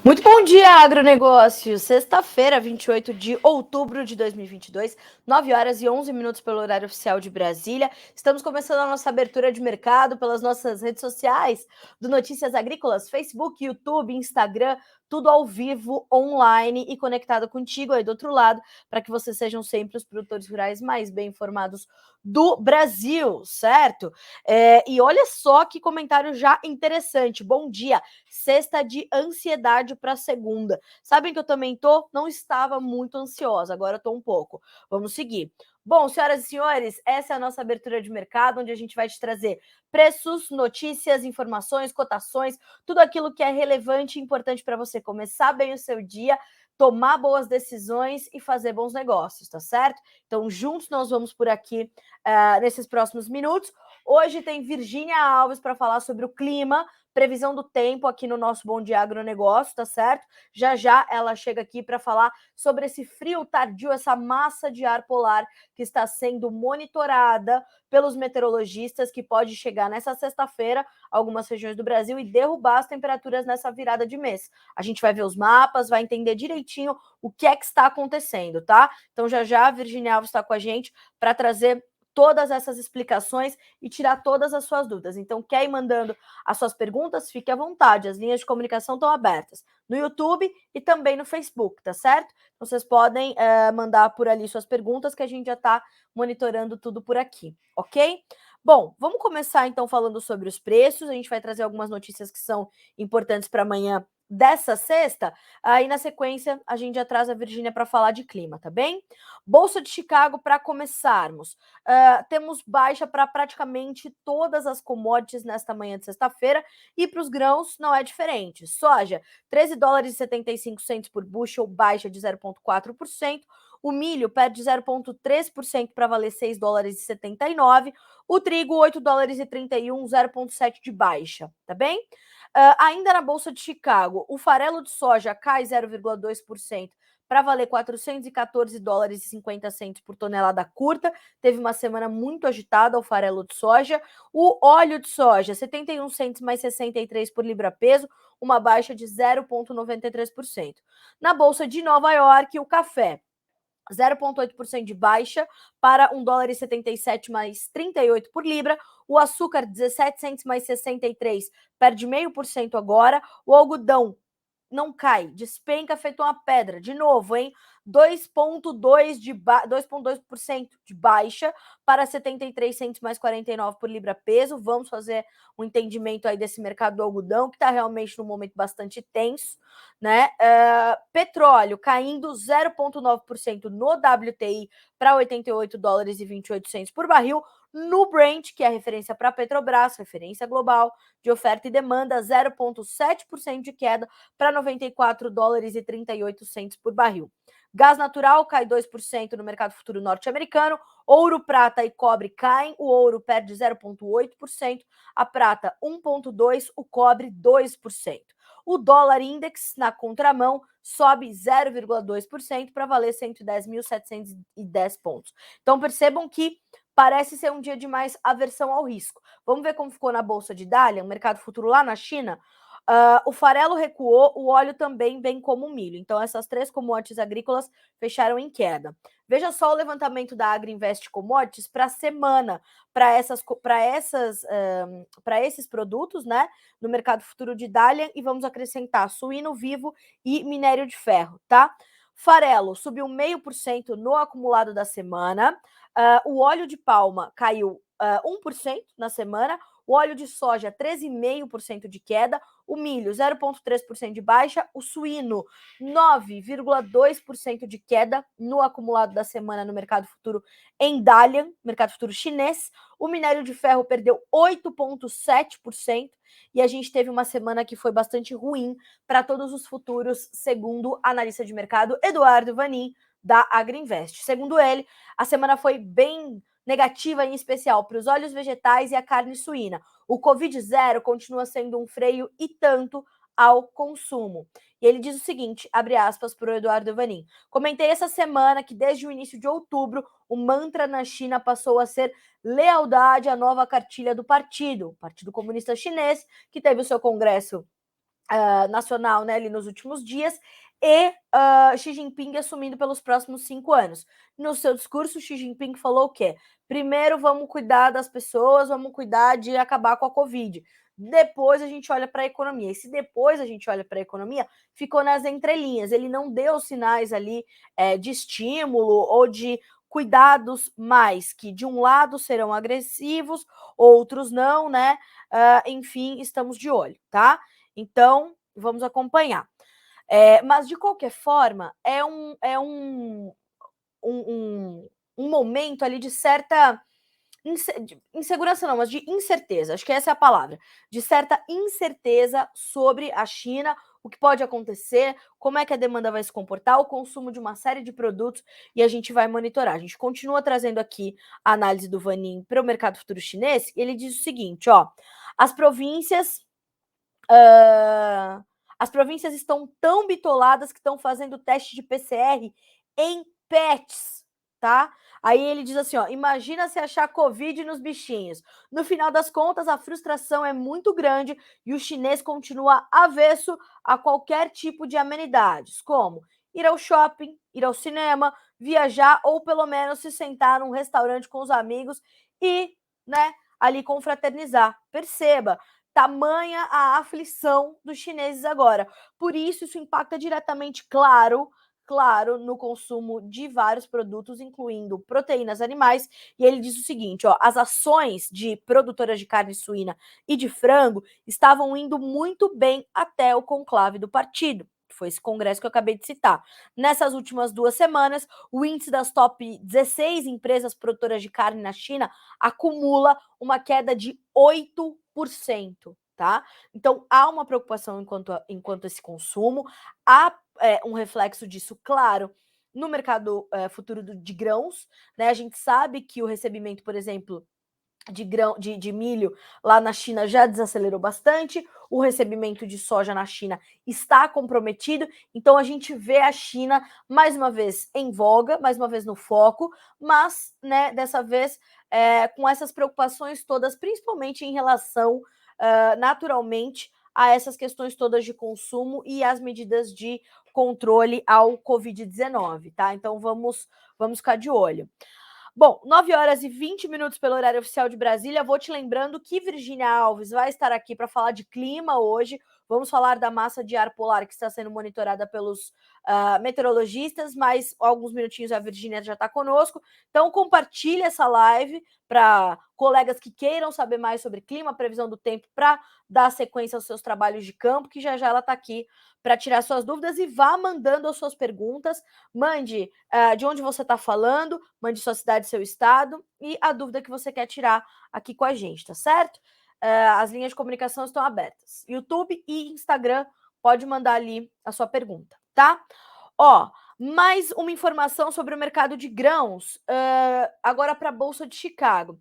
Muito bom dia, agronegócio! Sexta-feira, 28 de outubro de 2022, 9 horas e 11 minutos pelo horário oficial de Brasília. Estamos começando a nossa abertura de mercado pelas nossas redes sociais do Notícias Agrícolas, Facebook, YouTube, Instagram, tudo ao vivo, online e conectado contigo aí do outro lado, para que vocês sejam sempre os produtores rurais mais bem informados do Brasil, certo? E olha só que comentário já interessante. Bom dia! Sexta de ansiedade para segunda. Sabem que eu também tô? Não estava muito ansiosa, agora estou um pouco. Vamos seguir. Bom, senhoras e senhores, essa é a nossa abertura de mercado, onde a gente vai te trazer preços, notícias, informações, cotações, tudo aquilo que é relevante e importante para você começar bem o seu dia, tomar boas decisões e fazer bons negócios, tá certo? Então, juntos nós vamos por aqui nesses próximos minutos. Hoje tem Virgínia Alves para falar sobre o clima, previsão do tempo aqui no nosso Bom Dia Agronegócio, tá certo? Já já ela chega aqui para falar sobre esse frio tardio, essa massa de ar polar que está sendo monitorada pelos meteorologistas, que pode chegar nessa sexta-feira a algumas regiões do Brasil e derrubar as temperaturas nessa virada de mês. A gente vai ver os mapas, vai entender direitinho o que é que está acontecendo, tá? Então já já a Virginia Alves está com a gente para trazer todas essas explicações e tirar todas as suas dúvidas. Então, quer ir mandando as suas perguntas? Fique à vontade, as linhas de comunicação estão abertas no YouTube e também no Facebook, tá certo? Então, vocês podem mandar por ali suas perguntas, que a gente já está monitorando tudo por aqui, ok? Bom, vamos começar então falando sobre os preços. A gente vai trazer algumas notícias que são importantes para amanhã dessa sexta. Aí, na sequência, a gente já traz a Virgínia para falar de clima, tá bem? Bolsa de Chicago, para começarmos. Temos baixa para praticamente todas as commodities nesta manhã de sexta-feira e para os grãos não é diferente. Soja, 13 dólares e 75 centos por bushel, baixa de 0,4%. O milho perde 0,3% para valer 6 dólares e 79. O trigo, 8 dólares e 31, 0,7 de baixa, tá bem? Ainda na Bolsa de Chicago, o farelo de soja cai 0,2% para valer 414 dólares e 50 centos por tonelada curta. Teve uma semana muito agitada o farelo de soja. O óleo de soja, 71 centos mais 63 por libra-peso, uma baixa de 0,93%. Na Bolsa de Nova York, o café, 0,8% de baixa para 1 dólar e 77 mais 38 por libra. O açúcar, 17 centos mais 63, perde 0,5% agora. O algodão não cai, despenca feito uma pedra. De novo, hein? 2,2% de baixa para 73 centos mais 49 por libra peso. Vamos fazer um entendimento aí desse mercado do algodão, que está realmente num momento bastante tenso, né? Petróleo caindo 0,9% no WTI para 88 dólares e 28 centos por barril. No Brent, que é a referência para a Petrobras, referência global de oferta e demanda, 0,7% de queda para 94 dólares e 38 centos por barril. Gás natural cai 2% no mercado futuro norte-americano. Ouro, prata e cobre caem. O ouro perde 0,8%, a prata 1,2%, o cobre 2%. O dólar index, na contramão, sobe 0,2% para valer 110.710 pontos. Então percebam que parece ser um dia de mais aversão ao risco. Vamos ver como ficou na Bolsa de Dalian, mercado futuro lá na China? O farelo recuou, o óleo também, bem como o milho. Então, essas três commodities agrícolas fecharam em queda. Veja só o levantamento da Agriinvest Commodities para a semana, para esses produtos, né, no mercado futuro de Dalian, e vamos acrescentar suíno vivo e minério de ferro, tá? Farelo subiu 0,5% no acumulado da semana. O óleo de palma caiu 1% na semana. O óleo de soja, 13,5% de queda. O milho, 0,3% de baixa. O suíno, 9,2% de queda no acumulado da semana no mercado futuro em Dalian, mercado futuro chinês. O minério de ferro perdeu 8,7%. E a gente teve uma semana que foi bastante ruim para todos os futuros, segundo analista de mercado Eduardo Vanin, da Agriinvest. Segundo ele, a semana foi bem negativa, em especial para os óleos vegetais e a carne suína. O Covid-0 continua sendo um freio e tanto ao consumo. E ele diz o seguinte, abre aspas para o Eduardo Vanin: comentei essa semana que desde o início de outubro o mantra na China passou a ser lealdade à nova cartilha do partido, o Partido Comunista Chinês, que teve o seu congresso nacional, né, ali nos últimos dias, e Xi Jinping assumindo pelos próximos 5 anos. No seu discurso, Xi Jinping falou o quê? Primeiro vamos cuidar das pessoas, vamos cuidar de acabar com a Covid. Depois a gente olha para a economia. E se depois a gente olha para a economia, ficou nas entrelinhas. Ele não deu sinais ali de estímulo ou de cuidados mais, que de um lado serão agressivos, outros não, né? Enfim, estamos de olho, tá? Então, vamos acompanhar. Mas, de qualquer forma, é um momento ali de certa insegurança, não, mas de incerteza. Acho que essa é a palavra. De certa incerteza sobre a China, o que pode acontecer, como é que a demanda vai se comportar, o consumo de uma série de produtos, e a gente vai monitorar. A gente continua trazendo aqui a análise do Vanin para o mercado futuro chinês. Ele diz o seguinte, ó, as províncias as províncias estão tão bitoladas que estão fazendo teste de PCR em pets, tá? Aí ele diz assim, ó, imagina se achar Covid nos bichinhos. No final das contas, a frustração é muito grande e o chinês continua avesso a qualquer tipo de amenidades, como ir ao shopping, ir ao cinema, viajar ou pelo menos se sentar num restaurante com os amigos e, né, ali confraternizar. Perceba, tamanha a aflição dos chineses agora. Por isso impacta diretamente, claro, no consumo de vários produtos, incluindo proteínas animais. E ele diz o seguinte, ó, as ações de produtoras de carne suína e de frango estavam indo muito bem até o conclave do partido. Foi esse congresso que eu acabei de citar. Nessas últimas 2 semanas, o índice das top 16 empresas produtoras de carne na China acumula uma queda de 8%, tá? Então, há uma preocupação enquanto esse consumo, há um reflexo disso, claro, no mercado futuro de grãos, né? A gente sabe que o recebimento, por exemplo, de milho lá na China já desacelerou bastante, o recebimento de soja na China está comprometido, então a gente vê a China mais uma vez em voga, mais uma vez no foco, mas, né, dessa vez com essas preocupações todas, principalmente em relação, naturalmente, a essas questões todas de consumo e as medidas de controle ao Covid-19, tá? Então vamos ficar de olho. Bom, 9 horas e 20 minutos pelo horário oficial de Brasília. Vou te lembrando que Virgínia Alves vai estar aqui para falar de clima hoje. Vamos falar da massa de ar polar que está sendo monitorada pelos meteorologistas, mas alguns minutinhos a Virgínia já está conosco. Então compartilhe essa live para colegas que queiram saber mais sobre clima, previsão do tempo, para dar sequência aos seus trabalhos de campo, que já ela está aqui para tirar suas dúvidas e vá mandando as suas perguntas. Mande de onde você está falando, mande sua cidade, seu estado e a dúvida que você quer tirar aqui com a gente, tá certo? As linhas de comunicação estão abertas. YouTube e Instagram, pode mandar ali a sua pergunta, tá? Ó, mais uma informação sobre o mercado de grãos, agora para a Bolsa de Chicago.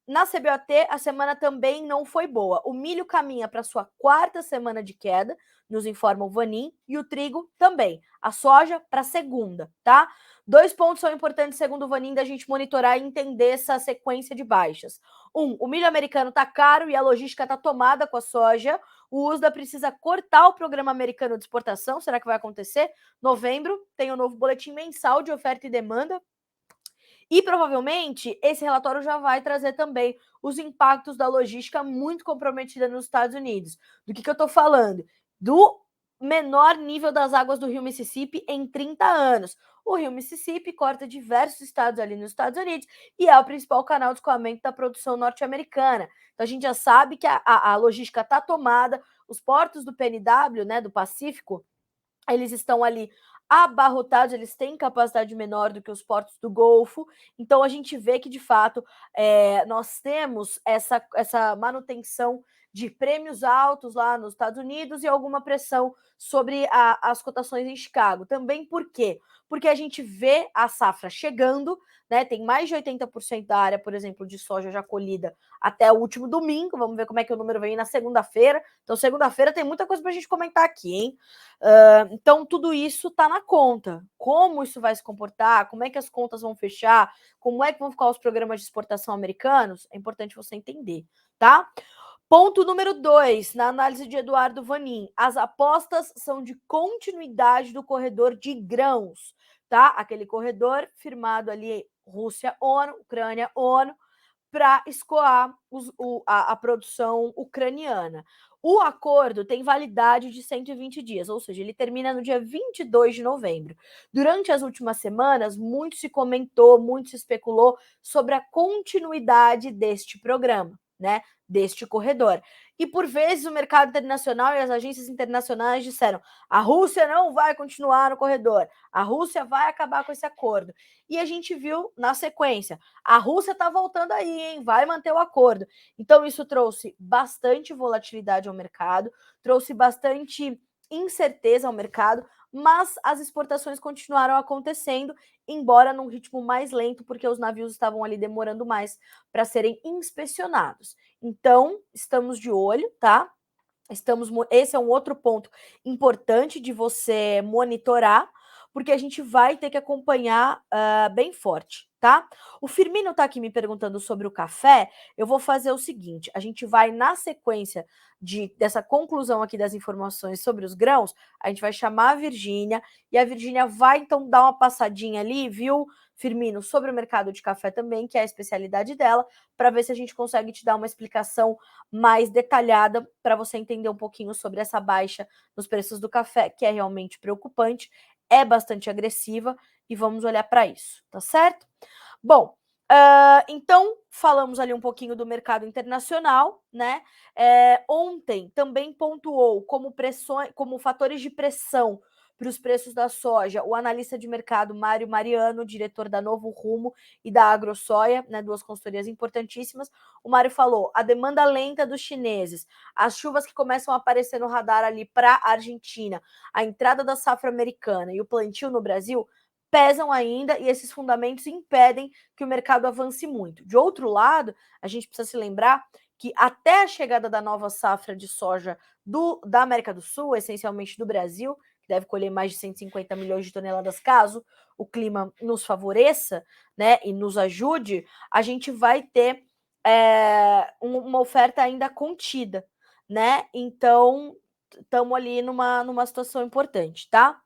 Na CBOT, a semana também não foi boa. O milho caminha para sua 4ª semana de queda, nos informa o Vanin, e o trigo também. A soja para a 2ª, tá? 2 pontos são importantes, segundo o Vanin, da gente monitorar e entender essa sequência de baixas. O milho americano está caro e a logística está tomada com a soja. O USDA precisa cortar o programa americano de exportação. Será que vai acontecer? Novembro tem o novo boletim mensal de oferta e demanda. E provavelmente esse relatório já vai trazer também os impactos da logística muito comprometida nos Estados Unidos. Do que eu estou falando? Do menor nível das águas do rio Mississippi em 30 anos. O rio Mississippi corta diversos estados ali nos Estados Unidos e é o principal canal de escoamento da produção norte-americana. Então a gente já sabe que a logística está tomada, os portos do PNW, né, do Pacífico, eles estão ali abarrotados, eles têm capacidade menor do que os portos do Golfo, então a gente vê que, de fato, nós temos essa manutenção de prêmios altos lá nos Estados Unidos e alguma pressão sobre as cotações em Chicago. Também por quê? Porque a gente vê a safra chegando, né? Tem mais de 80% da área, por exemplo, de soja já colhida até o último domingo. Vamos ver como é que o número vem na segunda-feira. Então, segunda-feira tem muita coisa para a gente comentar aqui, hein? Então, tudo isso está na conta. Como isso vai se comportar, como é que as contas vão fechar, como é que vão ficar os programas de exportação americanos, é importante você entender, tá? Ponto número 2, na análise de Eduardo Vanin, as apostas são de continuidade do corredor de grãos, tá? Aquele corredor firmado ali Rússia-ONU, Ucrânia-ONU, para escoar a produção ucraniana. O acordo tem validade de 120 dias, ou seja, ele termina no dia 22 de novembro. Durante as últimas semanas, muito se comentou, muito se especulou sobre a continuidade deste programa, né? Deste corredor. E por vezes o mercado internacional e as agências internacionais disseram: a Rússia não vai continuar no corredor, a Rússia vai acabar com esse acordo. E a gente viu na sequência: a Rússia está voltando aí, hein? Vai manter o acordo. Então, isso trouxe bastante volatilidade ao mercado, trouxe bastante incerteza ao mercado, mas as exportações continuaram acontecendo, embora num ritmo mais lento, porque os navios estavam ali demorando mais para serem inspecionados. Então, estamos de olho, tá? Esse é um outro ponto importante de você monitorar, porque a gente vai ter que acompanhar bem forte, tá? O Firmino está aqui me perguntando sobre o café. Eu vou fazer o seguinte: a gente vai, na sequência dessa conclusão aqui das informações sobre os grãos, a gente vai chamar a Virgínia, e a Virgínia vai então dar uma passadinha ali, viu, Firmino, sobre o mercado de café também, que é a especialidade dela, para ver se a gente consegue te dar uma explicação mais detalhada para você entender um pouquinho sobre essa baixa nos preços do café, que é realmente preocupante, é bastante agressiva, e vamos olhar para isso, tá certo? Bom, então falamos ali um pouquinho do mercado internacional, né? Ontem também pontuou como fatores de pressão para os preços da soja o analista de mercado Mário Mariano, diretor da Novo Rumo e da AgroSoia, né, duas consultorias importantíssimas. O Mário falou: a demanda lenta dos chineses, as chuvas que começam a aparecer no radar ali para a Argentina, a entrada da safra americana e o plantio no Brasil pesam ainda, e esses fundamentos impedem que o mercado avance muito. De outro lado, a gente precisa se lembrar que até a chegada da nova safra de soja da América do Sul, essencialmente do Brasil, que deve colher mais de 150 milhões de toneladas caso o clima nos favoreça, né, e nos ajude, a gente vai ter uma oferta ainda contida, né? Então, estamos ali numa situação importante, tá?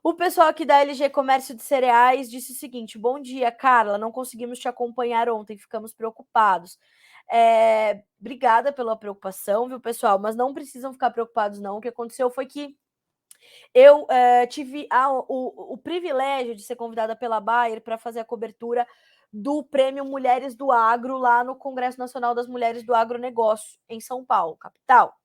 O pessoal aqui da LG Comércio de Cereais disse o seguinte: bom dia, Carla, não conseguimos te acompanhar ontem, ficamos preocupados. Obrigada pela preocupação, viu, pessoal? Mas não precisam ficar preocupados, não. O que aconteceu foi que eu tive o privilégio de ser convidada pela Bayer para fazer a cobertura do Prêmio Mulheres do Agro lá no Congresso Nacional das Mulheres do Agronegócio, em São Paulo, capital.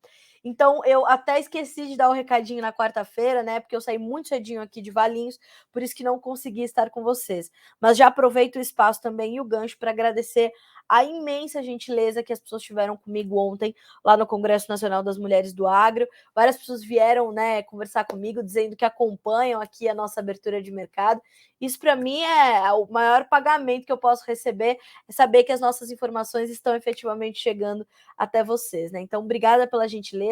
Então, eu até esqueci de dar o recadinho na quarta-feira, né? Porque eu saí muito cedinho aqui de Valinhos, por isso que não consegui estar com vocês. Mas já aproveito o espaço também e o gancho para agradecer a imensa gentileza que as pessoas tiveram comigo ontem, lá no Congresso Nacional das Mulheres do Agro. Várias pessoas vieram, né, conversar comigo, dizendo que acompanham aqui a nossa abertura de mercado. Isso, para mim, é o maior pagamento que eu posso receber, é saber que as nossas informações estão efetivamente chegando até vocês, né? Então, obrigada pela gentileza.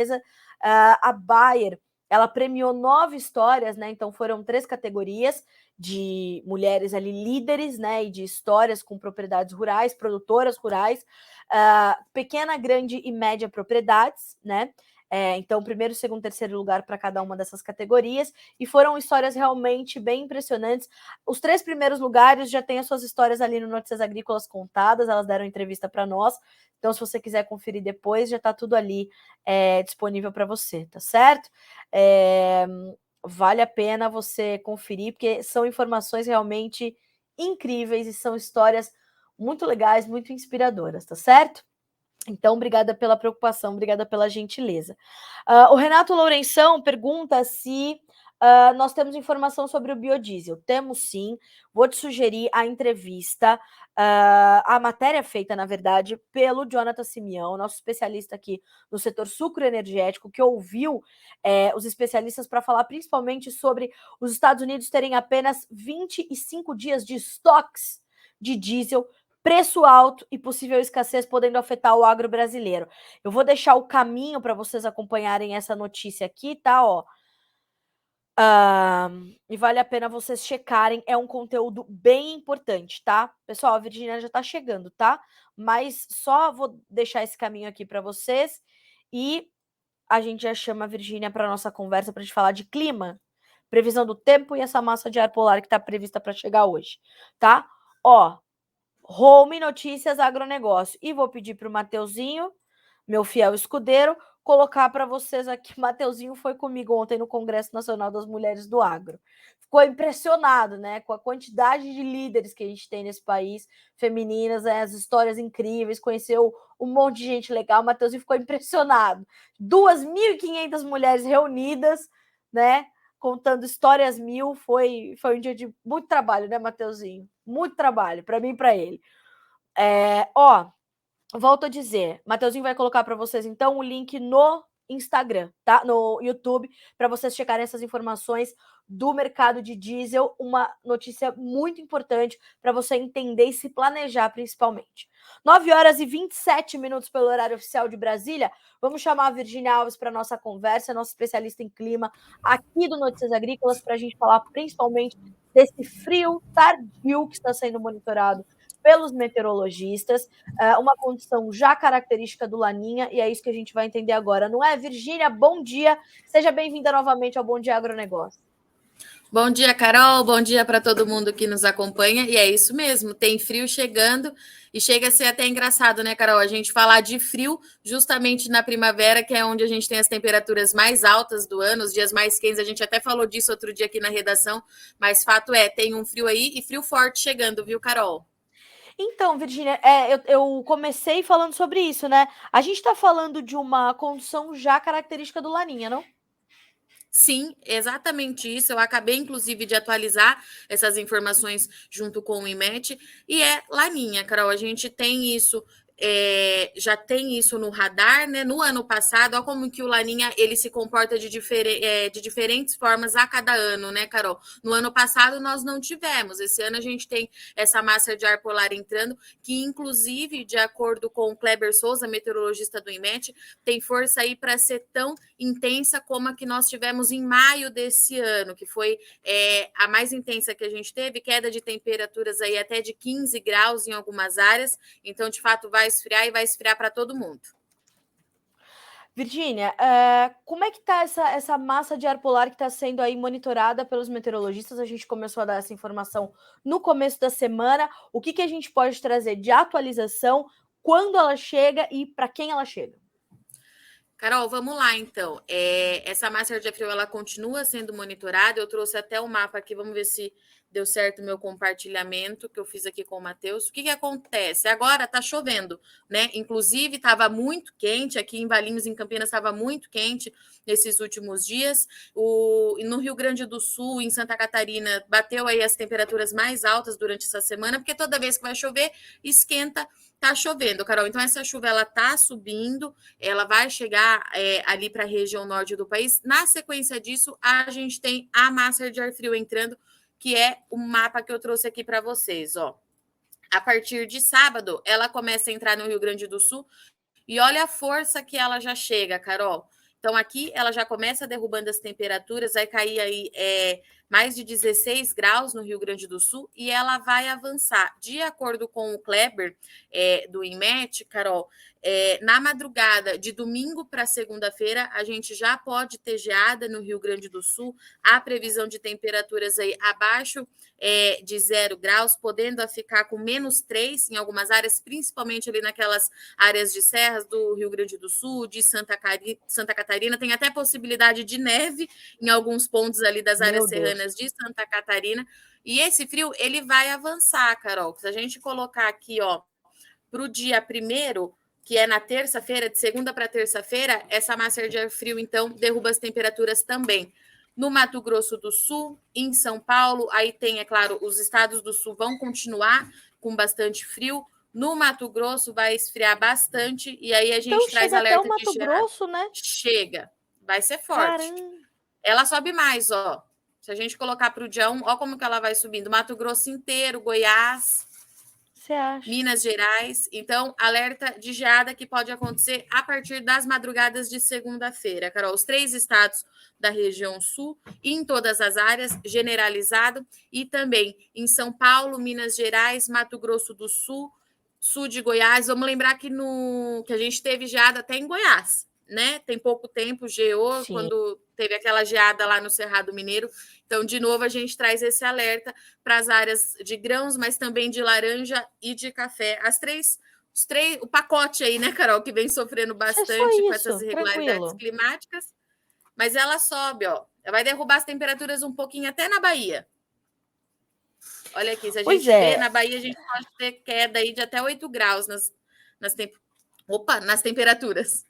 A Bayer, ela premiou 9 histórias, né? Então, foram 3 categorias de mulheres ali líderes, né? E de histórias com propriedades rurais, produtoras rurais, pequena, grande e média propriedades, né? Então, primeiro, segundo, terceiro lugar para cada uma dessas categorias, e foram histórias realmente bem impressionantes. Os 3 primeiros lugares já têm as suas histórias ali no Notícias Agrícolas contadas, elas deram entrevista para nós, então se você quiser conferir depois, já está tudo ali disponível para você, tá certo? Vale a pena você conferir, porque são informações realmente incríveis e são histórias muito legais, muito inspiradoras, tá certo? Então, obrigada pela preocupação, obrigada pela gentileza. O Renato Lourenção pergunta se nós temos informação sobre o biodiesel. Temos sim, vou te sugerir a entrevista, a matéria feita, na verdade, pelo Jonathan Simeão, nosso especialista aqui no setor sucroenergético, que ouviu os especialistas para falar principalmente sobre os Estados Unidos terem apenas 25 dias de estoques de diesel, preço alto e possível escassez podendo afetar o agro brasileiro. Eu vou deixar o caminho para vocês acompanharem essa notícia aqui, tá? Ó, E vale a pena vocês checarem, é um conteúdo bem importante, tá? Pessoal, a Virgínia já tá chegando, tá? Mas só vou deixar esse caminho aqui para vocês e a gente já chama a Virgínia para nossa conversa para a gente falar de clima, previsão do tempo e essa massa de ar polar que está prevista para chegar hoje, tá? Ó, Home Notícias Agronegócio. E vou pedir para o Mateuzinho, meu fiel escudeiro, colocar para vocês aqui. Mateuzinho foi comigo ontem no Congresso Nacional das Mulheres do Agro. Ficou impressionado, né, com a quantidade de líderes que a gente tem nesse país, femininas, né, as histórias incríveis, conheceu um monte de gente legal. O Mateuzinho ficou impressionado. 2.500 mulheres reunidas, né, contando histórias mil. Foi um dia de muito trabalho, né, Mateuzinho? Muito trabalho, para mim e para ele. Volto a dizer, Mateuzinho vai colocar para vocês, então, o link no Instagram, tá? No YouTube, para vocês checarem essas informações do mercado de diesel. Uma notícia muito importante para você entender e se planejar, principalmente. 9h27 pelo horário oficial de Brasília. Vamos chamar a Virgínia Alves para nossa conversa, nossa especialista em clima aqui do Notícias Agrícolas, para a gente falar principalmente desse frio tardio que está sendo monitorado pelos meteorologistas, uma condição já característica do Laninha, e é isso que a gente vai entender agora. Não é, Virgínia? Bom dia, seja bem-vinda novamente ao Bom Dia Agronegócio. Bom dia, Carol, bom dia para todo mundo que nos acompanha, e é isso mesmo, tem frio chegando, e chega a ser até engraçado, né, Carol, a gente falar de frio justamente na primavera, que é onde a gente tem as temperaturas mais altas do ano, os dias mais quentes, a gente até falou disso outro dia aqui na redação, mas fato é, tem um frio aí e frio forte chegando, viu, Carol? Então, Virgínia, eu comecei falando sobre isso, né? A gente está falando de uma condição já característica do Laninha, não? Sim, exatamente isso. Eu acabei, inclusive, de atualizar essas informações junto com o IMET, e é Laninha, Carol. A gente tem isso, já tem isso no radar, né? No ano passado, olha como que o Laninha ele se comporta de diferentes formas a cada ano, né, Carol? No ano passado nós não tivemos. Esse ano a gente tem essa massa de ar polar entrando, que, inclusive, de acordo com o Kleber Souza, meteorologista do IMET, tem força aí para ser tão intensa como a que nós tivemos em maio desse ano, que foi a mais intensa que a gente teve, queda de temperaturas aí até de 15 graus em algumas áreas, então de fato vai esfriar e vai esfriar para todo mundo. Virgínia, como é que está essa massa de ar polar que está sendo aí monitorada pelos meteorologistas? A gente começou a dar essa informação no começo da semana. O que a gente pode trazer de atualização, quando ela chega e para quem ela chega? Carol, vamos lá então. Essa massa de ar frio ela continua sendo monitorada. Eu trouxe até o mapa aqui, vamos ver se deu certo o meu compartilhamento que eu fiz aqui com o Matheus. O que acontece? Agora está chovendo, né? Inclusive, estava muito quente aqui em Valinhos, em Campinas, estava muito quente nesses últimos dias. No Rio Grande do Sul, em Santa Catarina, bateu aí as temperaturas mais altas durante essa semana, porque toda vez que vai chover, esquenta. Tá chovendo, Carol. Então, essa chuva ela tá subindo, ela vai chegar ali para a região norte do país. Na sequência disso, a gente tem a massa de ar frio entrando, que é o mapa que eu trouxe aqui para vocês, ó. A partir de sábado, ela começa a entrar no Rio Grande do Sul e olha a força que ela já chega, Carol. Então, aqui ela já começa derrubando as temperaturas, vai cair aí mais de 16 graus no Rio Grande do Sul e ela vai avançar. De acordo com o Kleber, do IMET, Carol, na madrugada de domingo para segunda-feira, a gente já pode ter geada no Rio Grande do Sul. Há previsão de temperaturas aí abaixo de 0 graus, podendo ficar com -3 em algumas áreas, principalmente ali naquelas áreas de serras do Rio Grande do Sul, de Santa Catarina. Tem até possibilidade de neve em alguns pontos ali das áreas serranas de Santa Catarina. E esse frio, ele vai avançar, Carol. Se a gente colocar aqui, ó, para o dia 1º, que é na terça-feira, de segunda para terça-feira, essa massa de ar frio, então, derruba as temperaturas também. No Mato Grosso do Sul, em São Paulo, aí tem, é claro, os estados do Sul vão continuar com bastante frio. No Mato Grosso vai esfriar bastante e aí a gente então, traz chega até alerta o de Mato geada. Grosso, né? Chega, vai ser forte. Caramba. Ela sobe mais, ó. Se a gente colocar para o dia 1, ó como que ela vai subindo. Mato Grosso inteiro, Goiás. Você acha? Minas Gerais. Então, alerta de geada que pode acontecer a partir das madrugadas de segunda-feira. Carol, os 3 estados da região sul, em todas as áreas, generalizado, e também em São Paulo, Minas Gerais, Mato Grosso do Sul, sul de Goiás. Vamos lembrar que a gente teve geada até em Goiás, né? Tem pouco tempo, geou, Sim. quando teve aquela geada lá no Cerrado Mineiro. Então, de novo, a gente traz esse alerta para as áreas de grãos, mas também de laranja e de café. O pacote aí, né, Carol, que vem sofrendo É só bastante com essas isso, irregularidades tranquilo. climáticas, mas ela sobe, ó. Ela vai derrubar as temperaturas um pouquinho até na Bahia. Olha aqui, se a Pois gente vê, é, na Bahia a gente pode ter queda aí de até 8 graus nas temperaturas.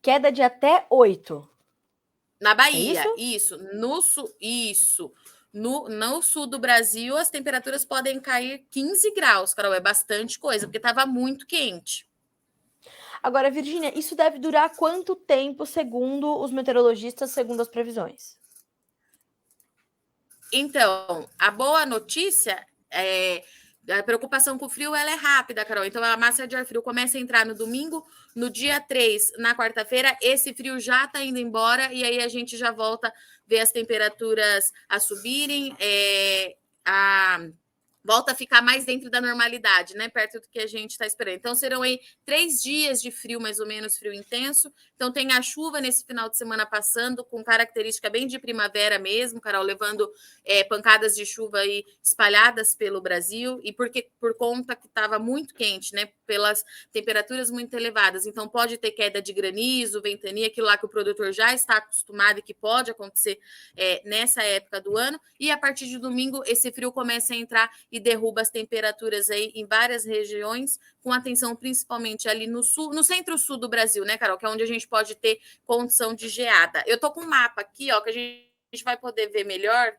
queda de até 8. Na É isso? Bahia, isso. No sul, isso. No sul do Brasil, as temperaturas podem cair 15 graus, Carol. É bastante coisa, porque estava muito quente. Agora, Virgínia, isso deve durar quanto tempo, segundo os meteorologistas, segundo as previsões? Então, a boa notícia é a preocupação com o frio ela é rápida, Carol. Então, a massa de ar frio começa a entrar no domingo, no dia 3, na quarta-feira, esse frio já está indo embora, e aí a gente já volta a ver as temperaturas a subirem, volta a ficar mais dentro da normalidade, né? Perto do que a gente está esperando. Então, serão aí 3 dias de frio, mais ou menos, frio intenso. Então, tem a chuva nesse final de semana passando, com característica bem de primavera mesmo, Carol, levando pancadas de chuva aí espalhadas pelo Brasil, e por conta que estava muito quente, né? Pelas temperaturas muito elevadas. Então, pode ter queda de granizo, ventania, aquilo lá que o produtor já está acostumado e que pode acontecer nessa época do ano. E a partir de domingo, esse frio começa a entrar e derruba as temperaturas aí em várias regiões, com atenção principalmente ali no sul, no centro-sul do Brasil, né, Carol? Que é onde a gente pode ter condição de geada. Eu tô com um mapa aqui, ó, que a gente vai poder ver melhor,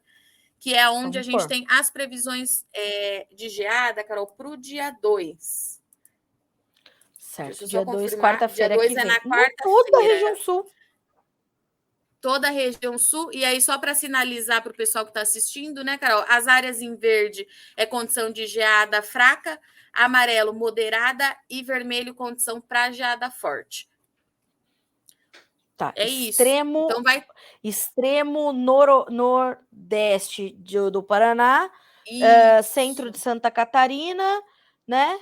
que é onde a Vamos gente pôr. tem as previsões de geada, Carol, para o dia 2. Deixa Certo, eu só dia 2, confirmar. Dia quarta-feira que 2 é vem. na Toda a região quarta-feira. sul. Toda a região sul, e aí só para sinalizar para o pessoal que está assistindo, né, Carol? As áreas em verde é condição de geada fraca, amarelo moderada e vermelho condição para geada forte. Tá, É isso. Então extremo nordeste do Paraná, centro de isso, Santa Catarina, né?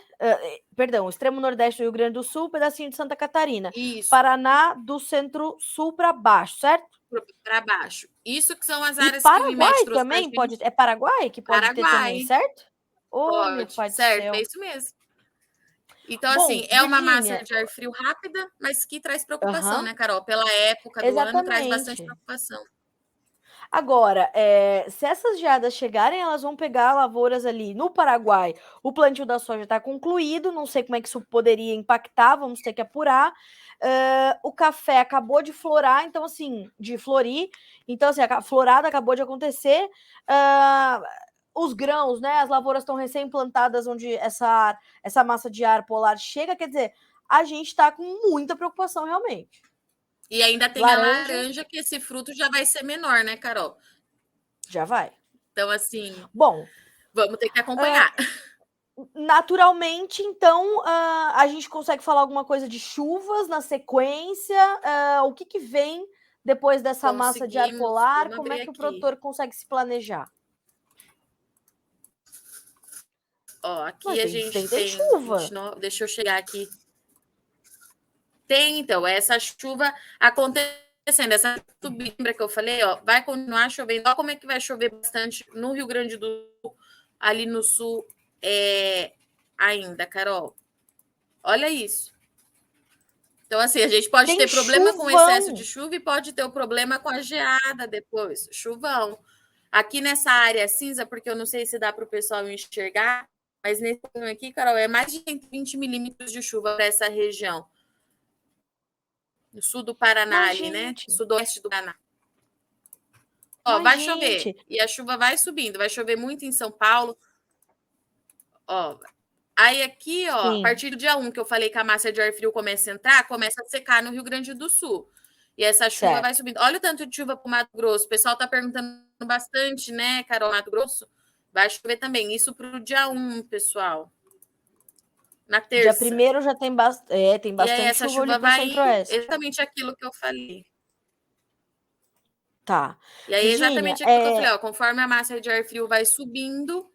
Perdão, extremo nordeste do Rio Grande do Sul, pedacinho de Santa Catarina. isso, Paraná do centro-sul para baixo, certo? para baixo. Isso que são as E áreas que o IMET Paraguai trouxe para a também pode. gente. É Paraguai que pode ter também, Paraguai, certo? Oh, meu pode, pai do certo, é céu. isso mesmo. Então, assim, Bom, é uma massa Virgínia, de ar frio rápida, mas que traz preocupação, aham, né, Carol? Pela época do ano, traz bastante exatamente. preocupação. Agora, se essas geadas chegarem, elas vão pegar lavouras ali no Paraguai. O plantio da soja está concluído, não sei como é que isso poderia impactar, vamos ter que apurar. O café acabou de florar, então assim, de florir, então assim, a florada acabou de acontecer. Os grãos, né? As lavouras estão recém-plantadas onde essa massa de ar polar chega, quer dizer, a gente está com muita preocupação realmente. E ainda tem a Laranja, laranja, que esse fruto já vai ser menor, né, Carol? já vai. Então, assim, Bom, vamos ter que acompanhar. naturalmente, então, a gente consegue falar alguma coisa de chuvas na sequência? O que vem depois dessa massa de ar Conseguimos, polar? vamos Como é abrir que o aqui. produtor consegue se planejar? Ó, Mas aqui a gente tem tem chuva. 29, deixa eu chegar aqui. Tem, então, essa chuva acontecendo, essa lembra que eu falei, ó, vai continuar chovendo. Olha como é que vai chover bastante no Rio Grande do Sul, ali no sul, ainda, Carol. Olha isso. Então, assim, a gente pode Tem ter problema com excesso de chuvão. chuva e pode ter o problema com a geada depois, chuvão. Aqui nessa área cinza, porque eu não sei se dá para o pessoal enxergar, mas nesse aqui, Carol, é mais de 120 milímetros de chuva para essa região. No sul do Paraná Mas, ali, né? gente, Sudoeste do Paraná. Ó, mas, vai chover. gente, E a chuva vai subindo. Vai chover muito em São Paulo. Ó, aí aqui, ó, a sim, partir do dia 1, que eu falei que a massa de ar frio começa a entrar, começa a secar no Rio Grande do Sul. E essa chuva vai certo. subindo. Olha o tanto de chuva para o Mato Grosso. O pessoal está perguntando bastante, né, Carol, Mato Grosso? Vai chover também. Isso para o dia 1, pessoal. na Dia terça. 1º já tem, tem E aí bastante essa chuva ali chuva para o vai indo, centro-oeste. exatamente aquilo que eu falei. Tá. E aí Virgínia, exatamente aquilo que eu falei, ó, conforme a massa de ar frio vai subindo,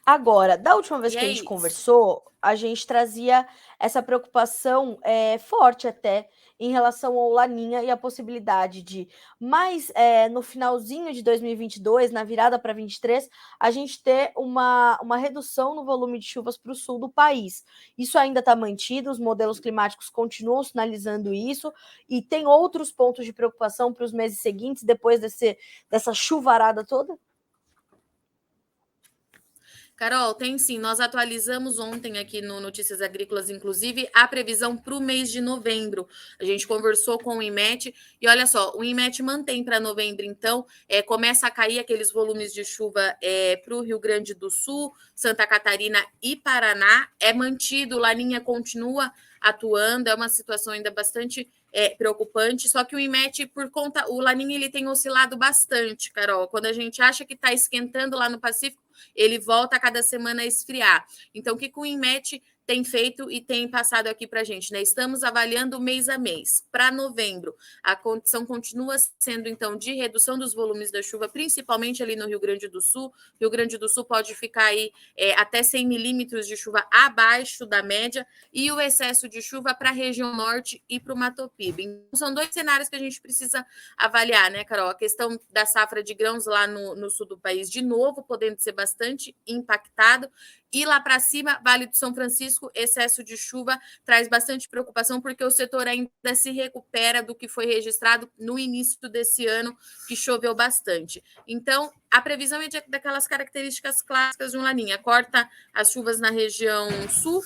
agora, da última vez e que a é gente isso. conversou, a gente trazia essa preocupação forte até em relação ao Laninha e a possibilidade de, mais no finalzinho de 2022, na virada para 23, a gente ter uma redução no volume de chuvas para o sul do país. Isso ainda está mantido, os modelos climáticos continuam sinalizando isso, e tem outros pontos de preocupação para os meses seguintes, depois dessa chuvarada toda? Carol, tem sim. Nós atualizamos ontem aqui no Notícias Agrícolas, inclusive, a previsão para o mês de novembro. A gente conversou com o IMET e olha só, o IMET mantém para novembro, então, começa a cair aqueles volumes de chuva para o Rio Grande do Sul, Santa Catarina e Paraná. É mantido, Laninha continua atuando, é uma situação ainda bastante preocupante, só que o IMET, por conta, o Laninha ele tem oscilado bastante, Carol. Quando a gente acha que está esquentando lá no Pacífico, ele volta a cada semana a esfriar. Então, o que o INMET tem feito e tem passado aqui para a gente, né? Estamos avaliando mês a mês. Para novembro, a condição continua sendo, então, de redução dos volumes da chuva, principalmente ali no Rio Grande do Sul. Rio Grande do Sul pode ficar aí até 100 milímetros de chuva abaixo da média, e o excesso de chuva para a região norte e para o Mato Piba. Então, são dois cenários que a gente precisa avaliar, né, Carol? A questão da safra de grãos lá no sul do país, de novo, podendo ser bastante impactado. E lá para cima, Vale do São Francisco, excesso de chuva traz bastante preocupação, porque o setor ainda se recupera do que foi registrado no início desse ano, que choveu bastante. Então, a previsão é daquelas características clássicas de um laninha. Corta as chuvas na região sul,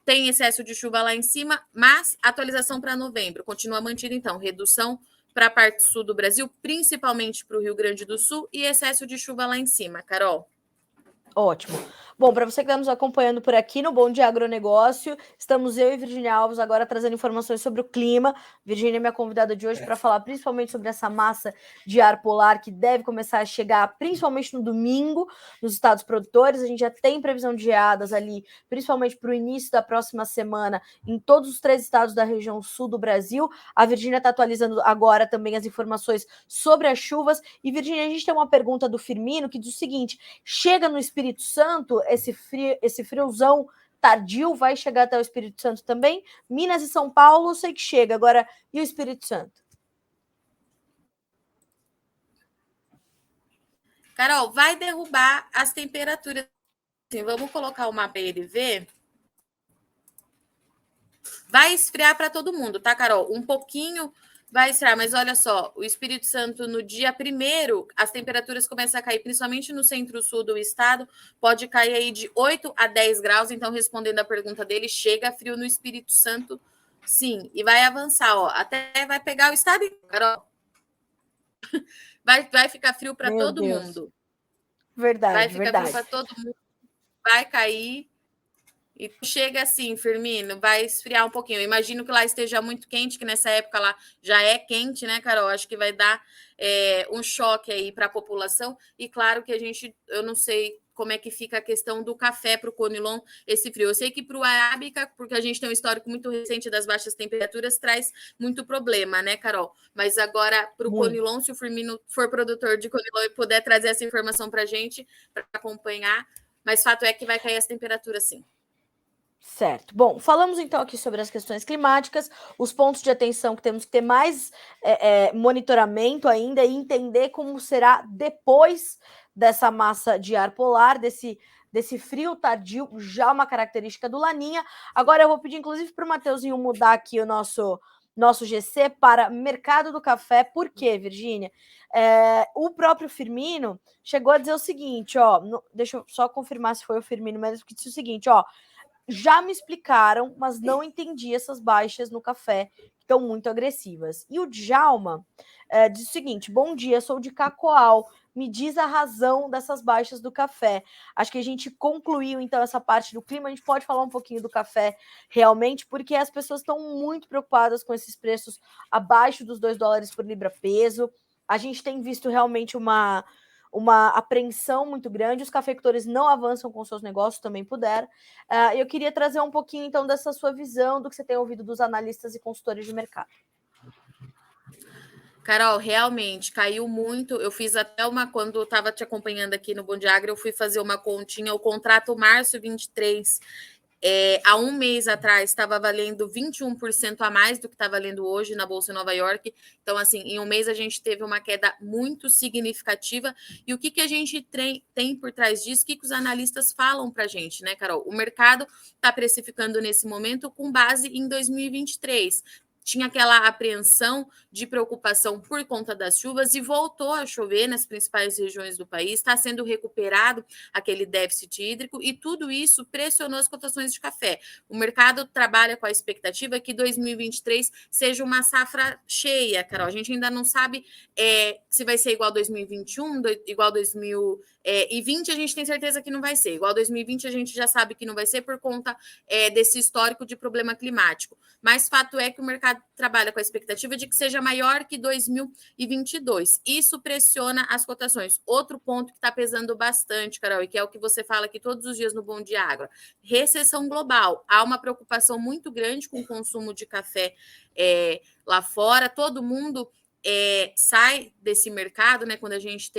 tem excesso de chuva lá em cima, mas atualização para novembro continua mantida, então, redução para a parte sul do Brasil, principalmente para o Rio Grande do Sul, e excesso de chuva lá em cima, Carol. Ótimo. Bom, para você que está nos acompanhando por aqui no Bom Dia Agronegócio, estamos eu e Virgínia Alves agora trazendo informações sobre o clima. Virgínia é minha convidada de hoje para falar principalmente sobre essa massa de ar polar que deve começar a chegar principalmente no domingo nos estados produtores. A gente já tem previsão de geadas ali, principalmente para o início da próxima semana, em todos os 3 estados da região sul do Brasil. A Virgínia está atualizando agora também as informações sobre as chuvas. E, Virgínia, a gente tem uma pergunta do Firmino que diz o seguinte: chega no Espírito Santo, esse friozão tardio vai chegar até o Espírito Santo também? Minas e São Paulo, eu sei que chega. Agora, e o Espírito Santo? Carol, vai derrubar as temperaturas. Assim, vamos colocar o mapa para ele ver. Vai esfriar para todo mundo, tá, Carol? Um pouquinho vai esfriar, mas olha só, o Espírito Santo no dia 1º, as temperaturas começam a cair, principalmente no centro-sul do estado, pode cair aí de 8 a 10 graus, então respondendo a pergunta dele, chega frio no Espírito Santo, sim, e vai avançar, ó, até vai pegar o estado, Carol. Vai ficar frio para Meu todo Deus. mundo. Vai Verdade, ficar frio verdade. para todo mundo, vai cair. E chega assim, Firmino, vai esfriar um pouquinho. Eu imagino que lá esteja muito quente, que nessa época lá já é quente, né, Carol? Acho que vai dar um choque aí para a população. E claro que eu não sei como é que fica a questão do café para o Conilon, esse frio. Eu sei que para o Arábica, porque a gente tem um histórico muito recente das baixas temperaturas, traz muito problema, né, Carol? Mas agora, para o Muito. Conilon, se o Firmino for produtor de Conilon e puder trazer essa informação para a gente, para acompanhar, mas fato é que vai cair as temperaturas sim. Certo. Bom, falamos então aqui sobre as questões climáticas, os pontos de atenção que temos que ter mais monitoramento ainda e entender como será depois dessa massa de ar polar, desse frio tardio, já uma característica do Laninha. Agora eu vou pedir, inclusive, para o Mateuzinho mudar aqui o nosso GC para mercado do café. Por quê, Virgínia? O próprio Firmino chegou a dizer o seguinte, ó, deixa eu só confirmar se foi o Firmino mesmo que disse o seguinte, ó: já me explicaram, mas não entendi essas baixas no café, que estão muito agressivas. E o Djalma diz o seguinte: bom dia, sou de Cacoal, me diz a razão dessas baixas do café. Acho que a gente concluiu, então, essa parte do clima. A gente pode falar um pouquinho do café, realmente, porque as pessoas estão muito preocupadas com esses preços abaixo dos $2 por libra peso. A gente tem visto realmente uma apreensão muito grande, os cafeicultores não avançam com seus negócios, também puderam. Eu queria trazer um pouquinho, então, dessa sua visão, do que você tem ouvido dos analistas e consultores de mercado. Carol, realmente caiu muito. Eu fiz até quando eu estava te acompanhando aqui no Bom Dia Agro, eu fui fazer uma continha. O contrato março 23, há um mês atrás, estava valendo 21% a mais do que está valendo hoje na Bolsa de Nova York. Então, assim, em um mês a gente teve uma queda muito significativa. E o que a gente tem por trás disso? O que os analistas falam para a gente, né, Carol? O mercado está precificando nesse momento com base em 2023. Tinha aquela apreensão de preocupação por conta das chuvas e voltou a chover nas principais regiões do país, está sendo recuperado aquele déficit hídrico e tudo isso pressionou as cotações de café. O mercado trabalha com a expectativa que 2023 seja uma safra cheia, Carol. A gente ainda não sabe se vai ser igual 2021, igual 2020, a gente tem certeza que não vai ser. Igual 2020, a gente já sabe que não vai ser por conta desse histórico de problema climático. Mas fato é que o mercado trabalha com a expectativa de que seja maior que 2022. Isso pressiona as cotações. Outro ponto que está pesando bastante, Carol, e que é o que você fala aqui todos os dias no Bom Dia Agro, recessão global. Há uma preocupação muito grande com o consumo de café lá fora. Todo mundo sai desse mercado, né? Quando a gente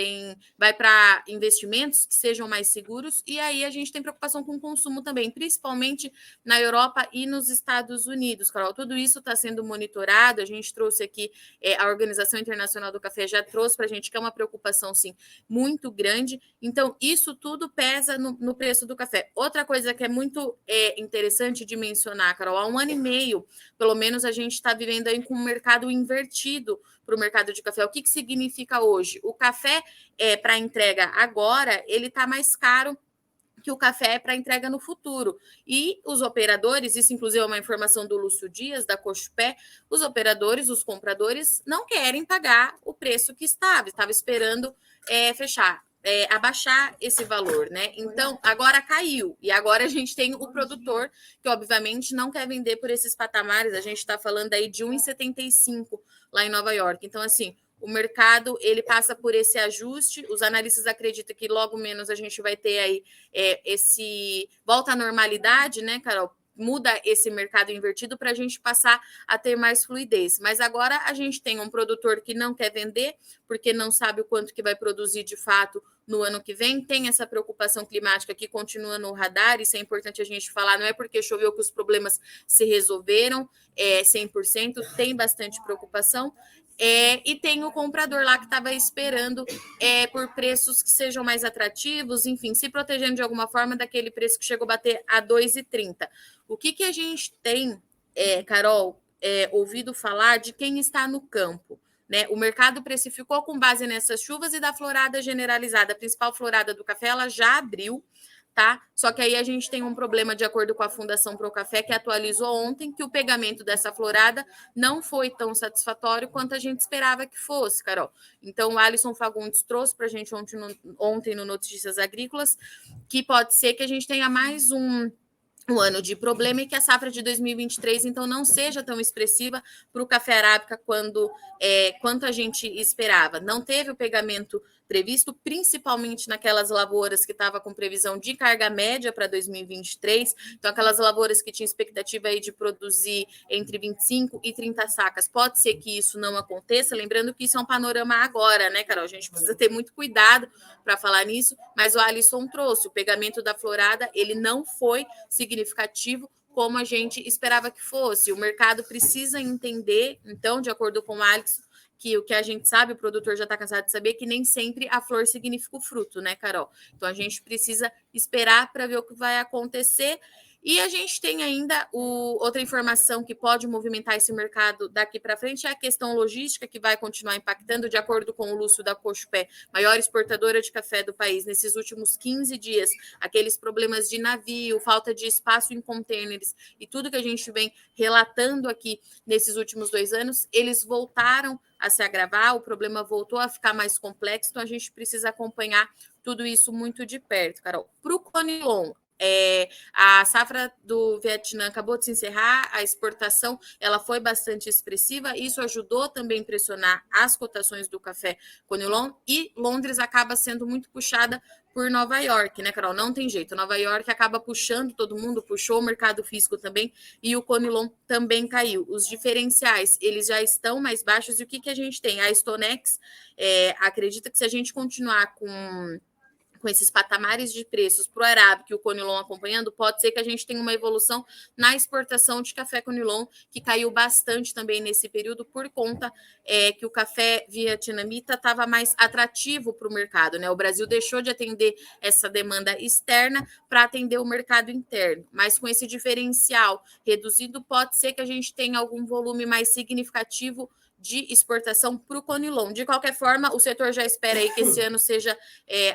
vai para investimentos que sejam mais seguros, e aí a gente tem preocupação com o consumo também, principalmente na Europa e nos Estados Unidos, Carol. Tudo isso está sendo monitorado. A gente trouxe aqui, a Organização Internacional do Café já trouxe para a gente que é uma preocupação, sim, muito grande. Então, isso tudo pesa no preço do café. Outra coisa que é muito interessante de mencionar, Carol, há um ano e meio, pelo menos, a gente está vivendo aí com um mercado invertido para o mercado de café. O que significa hoje? O café para entrega agora, ele está mais caro que o café para entrega no futuro. E os operadores, isso inclusive é uma informação do Lúcio Dias, da Cochupé, os operadores, os compradores, não querem pagar o preço que estava esperando abaixar esse valor, né? Então, agora caiu. E agora a gente tem o produtor, que obviamente não quer vender por esses patamares. A gente está falando aí de 1,75 lá em Nova York. Então, assim, o mercado ele passa por esse ajuste. Os analistas acreditam que logo menos a gente vai ter aí esse volta à normalidade, né, Carol? Muda esse mercado invertido para a gente passar a ter mais fluidez. Mas agora a gente tem um produtor que não quer vender, porque não sabe o quanto que vai produzir de fato no ano que vem. Tem essa preocupação climática que continua no radar, isso é importante a gente falar, não é porque choveu que os problemas se resolveram 100%, tem bastante preocupação. E tem o comprador lá que estava esperando por preços que sejam mais atrativos, enfim, se protegendo de alguma forma daquele preço que chegou a bater a 2,30. O que a gente tem, Carol, ouvido falar de quem está no campo? Né? O mercado precificou com base nessas chuvas e da florada generalizada. A principal florada do café ela já abriu, tá? Só que aí a gente tem um problema de acordo com a Fundação Pro Café, que atualizou ontem, que o pegamento dessa florada não foi tão satisfatório quanto a gente esperava que fosse, Carol. Então, o Alisson Fagundes trouxe para a gente ontem no Notícias Agrícolas que pode ser que a gente tenha mais um ano de problema e que a safra de 2023, então, não seja tão expressiva para o café arábica quanto a gente esperava. Não teve o pegamento previsto, principalmente naquelas lavouras que estavam com previsão de carga média para 2023, então aquelas lavouras que tinham expectativa aí de produzir entre 25 e 30 sacas. Pode ser que isso não aconteça, lembrando que isso é um panorama agora, né, Carol? A gente precisa ter muito cuidado para falar nisso, mas o Alisson trouxe, o pegamento da florada, ele não foi significativo como a gente esperava que fosse. O mercado precisa entender, então, de acordo com o Alisson, que o que a gente sabe, o produtor já está cansado de saber, que nem sempre a flor significa o fruto, né, Carol? Então, a gente precisa esperar para ver o que vai acontecer. E a gente tem ainda outra informação que pode movimentar esse mercado daqui para frente, é a questão logística, que vai continuar impactando, de acordo com o Lúcio da Cochupé, maior exportadora de café do país. Nesses últimos 15 dias, aqueles problemas de navio, falta de espaço em contêineres e tudo que a gente vem relatando aqui nesses últimos 2 anos, eles voltaram a se agravar, o problema voltou a ficar mais complexo, então a gente precisa acompanhar tudo isso muito de perto, Carol. Para o Conilon, A safra do Vietnã acabou de se encerrar, a exportação ela foi bastante expressiva, isso ajudou também a pressionar as cotações do café Conilon, e Londres acaba sendo muito puxada por Nova York, né, Carol? Não tem jeito, Nova York acaba puxando todo mundo, puxou o mercado físico também, e o Conilon também caiu. Os diferenciais, eles já estão mais baixos, e o que a gente tem? A Stonex acredita que se a gente continuar com esses patamares de preços para o Arábica e o Conilon acompanhando, pode ser que a gente tenha uma evolução na exportação de café Conilon, que caiu bastante também nesse período, por conta que o café vietnamita estava mais atrativo para o mercado, né? O Brasil deixou de atender essa demanda externa para atender o mercado interno, mas com esse diferencial reduzido, pode ser que a gente tenha algum volume mais significativo de exportação para o Conilon. De qualquer forma, o setor já espera aí que esse ano seja,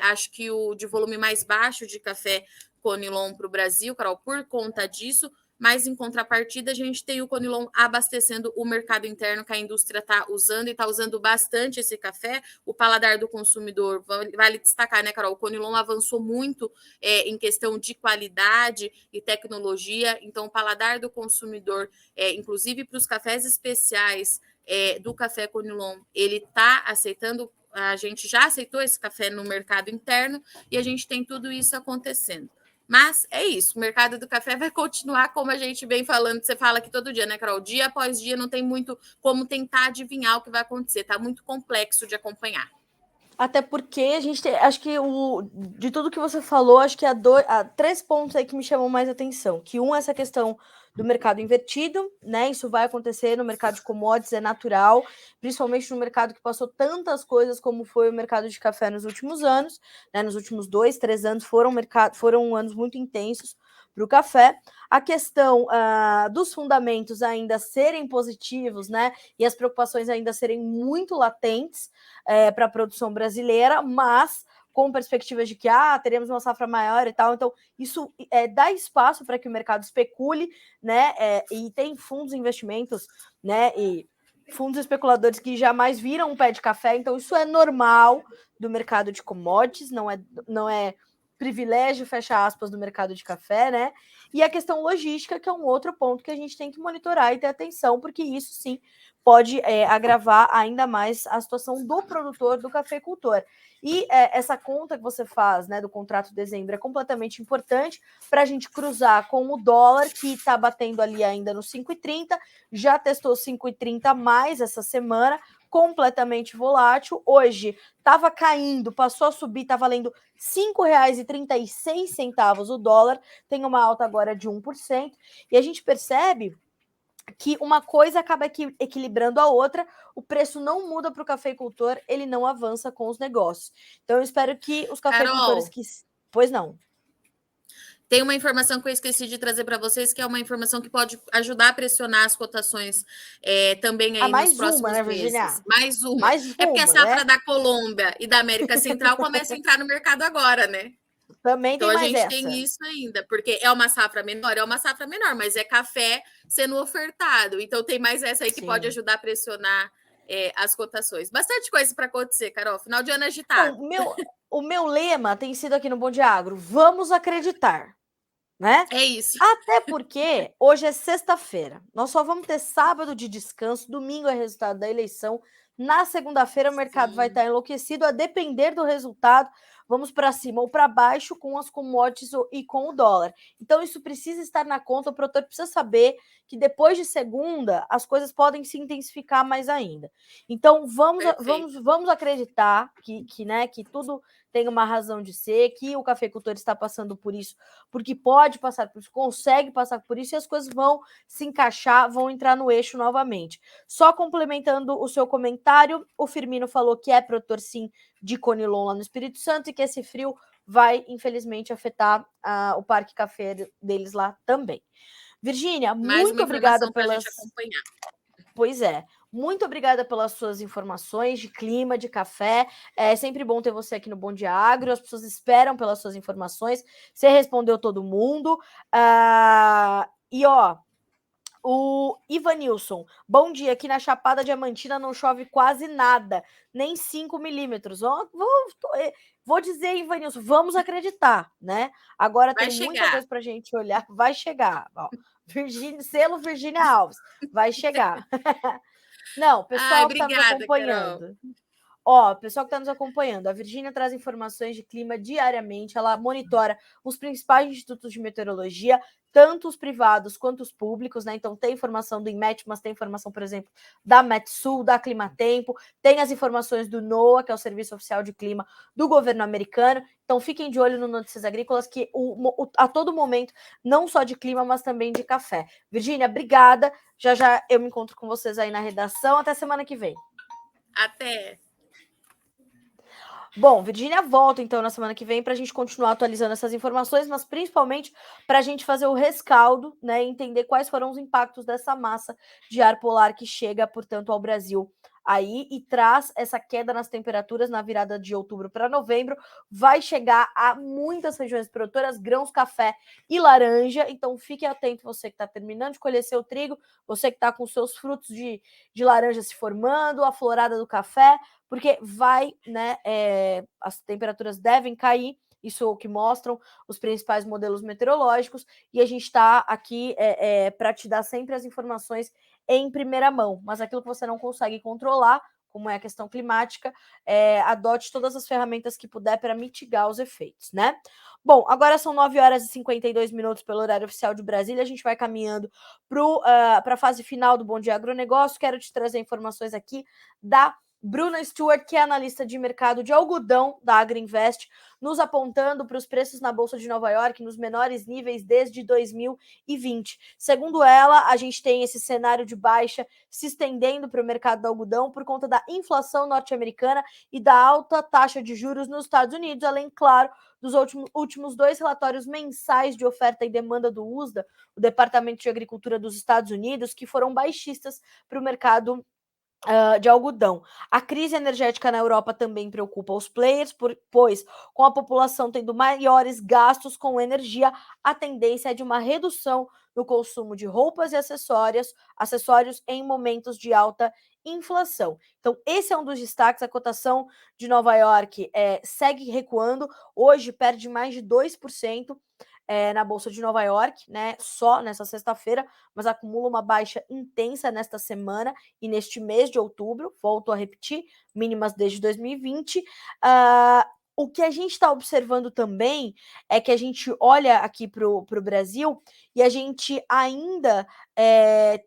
acho que o de volume mais baixo de café Conilon para o Brasil, Carol, por conta disso, mas em contrapartida a gente tem o Conilon abastecendo o mercado interno, que a indústria está usando, e está usando bastante esse café. O paladar do consumidor, vale destacar, né, Carol? O Conilon avançou muito em questão de qualidade e tecnologia, então o paladar do consumidor, inclusive para os cafés especiais, do café Conilon, ele está aceitando, a gente já aceitou esse café no mercado interno, e a gente tem tudo isso acontecendo. Mas é isso, o mercado do café vai continuar como a gente vem falando, você fala aqui todo dia, né, Carol? Dia após dia não tem muito como tentar adivinhar o que vai acontecer, tá muito complexo de acompanhar. Até porque a gente tem, acho que de tudo que você falou, acho que há 3 pontos aí que me chamam mais atenção. Que um é essa questão do mercado invertido, né? Isso vai acontecer no mercado de commodities, é natural, principalmente no mercado que passou tantas coisas como foi o mercado de café nos últimos anos, né? Nos últimos 2, 3 anos foram anos muito intensos para o café. A questão dos fundamentos ainda serem positivos, né? E as preocupações ainda serem muito latentes para a produção brasileira, mas com perspectivas de que teremos uma safra maior e tal. Então, isso dá espaço para que o mercado especule, né? E tem fundos de investimentos, né? E fundos especuladores que jamais viram um pé de café. Então, isso é normal do mercado de commodities, não é privilégio, fecha aspas, do mercado de café, né? E a questão logística, que é um outro ponto que a gente tem que monitorar e ter atenção, porque isso sim pode agravar ainda mais a situação do produtor, do cafeicultor. E essa conta que você faz, né, do contrato de dezembro é completamente importante para a gente cruzar com o dólar, que está batendo ali ainda no 5,30, já testou 5,30 mais essa semana, completamente volátil. Hoje estava caindo, passou a subir, está valendo R$ 5,36 o dólar, tem uma alta agora de 1%, e a gente percebe que uma coisa acaba equilibrando a outra, o preço não muda para o cafeicultor, ele não avança com os negócios. Então eu espero que os cafeicultores Carol, que... Pois não. tem uma informação que eu esqueci de trazer para vocês, que é uma informação que pode ajudar a pressionar as cotações também aí nos Mais uma, próximos né, meses. Virginia? Mais uma. Mais É porque a uma, safra né? da Colômbia e da América Central começa a entrar no mercado agora, né? Também Então tem a mais gente tem essa. isso ainda, porque é uma safra menor, mas é café sendo ofertado. Então tem mais essa aí que pode Sim. ajudar a pressionar as cotações. Bastante coisa para acontecer, Carol. Final de ano Então, agitado. o meu lema tem sido aqui no Bom de Agro, vamos acreditar, né? É isso. Até porque hoje é sexta-feira. Nós só vamos ter sábado de descanso, domingo é resultado da eleição. Na segunda-feira o mercado vai Sim. estar enlouquecido, a depender do resultado, vamos para cima ou para baixo com as commodities e com o dólar. Então isso precisa estar na conta, o produtor precisa saber que depois de segunda as coisas podem se intensificar mais ainda. Então Perfeito. vamos acreditar que tudo tem uma razão de ser, que o cafeicultor está passando por isso, porque pode passar por isso, consegue passar por isso, e as coisas vão se encaixar, vão entrar no eixo novamente. Só complementando o seu comentário, o Firmino falou que é produtor sim de Conilon lá no Espírito Santo e que esse frio vai, infelizmente, afetar o parque café deles lá também. Virgínia, Mais uma muito obrigada informação para a gente pelas... acompanhar. Pois é. Muito obrigada pelas suas informações de clima, de café. É sempre bom ter você aqui no Bom Dia Agro. As pessoas esperam pelas suas informações. Você respondeu todo mundo. E, ó, O Ivanilson, bom dia, aqui na Chapada Diamantina não chove quase nada, nem 5 milímetros. Vou dizer, Ivanilson, vamos acreditar, né? Agora Vai tem muita chegar. coisa para a gente olhar, vai chegar. Ó, selo Virgínia Alves, vai chegar. Não, Ai, pessoal que está nos obrigada, Carol. acompanhando. Ó, pessoal que está nos acompanhando, a Virgínia traz informações de clima diariamente, ela monitora os principais institutos de meteorologia, tanto os privados quanto os públicos, né? Então tem informação do INMET, mas tem informação, por exemplo, da Metsul, da Climatempo, tem as informações do NOAA, que é o Serviço Oficial de Clima do governo americano. Então fiquem de olho no Notícias Agrícolas, que a todo momento, não só de clima, mas também de café. Virgínia, obrigada. Já já eu me encontro com vocês aí na redação. Até semana que vem. Até. Bom, Virgínia volta então na semana que vem para a gente continuar atualizando essas informações, mas principalmente para a gente fazer o rescaldo, né, e entender quais foram os impactos dessa massa de ar polar que chega, portanto, ao Brasil aí e traz essa queda nas temperaturas na virada de outubro para novembro, vai chegar a muitas regiões produtoras, grãos, café e laranja, então fique atento você que está terminando de colher seu trigo, você que está com seus frutos de laranja se formando, a florada do café, porque vai, né, as temperaturas devem cair, isso é o que mostram os principais modelos meteorológicos, e a gente está aqui para te dar sempre as informações em primeira mão, mas aquilo que você não consegue controlar, como é a questão climática, adote todas as ferramentas que puder para mitigar os efeitos, né? Bom, agora são 9 horas e 52 minutos pelo horário oficial de Brasília, a gente vai caminhando para a fase final do Bom Dia Agronegócio, quero te trazer informações aqui da Bruna Stewart, que é analista de mercado de algodão da Agriinvest, nos apontando para os preços na Bolsa de Nova York nos menores níveis desde 2020. Segundo ela, a gente tem esse cenário de baixa se estendendo para o mercado do algodão por conta da inflação norte-americana e da alta taxa de juros nos Estados Unidos, além, claro, dos últimos 2 relatórios mensais de oferta e demanda do USDA, o Departamento de Agricultura dos Estados Unidos, que foram baixistas para o mercado de algodão. A crise energética na Europa também preocupa os players, pois, com a população tendo maiores gastos com energia, a tendência é de uma redução no consumo de roupas e acessórios em momentos de alta inflação. Então, esse é um dos destaques. A cotação de Nova York segue recuando, hoje perde mais de 2%. Na Bolsa de Nova York, né? Só nessa sexta-feira, mas acumula uma baixa intensa nesta semana e neste mês de outubro, volto a repetir, mínimas desde 2020. O que a gente está observando também é que a gente olha aqui para o Brasil e a gente ainda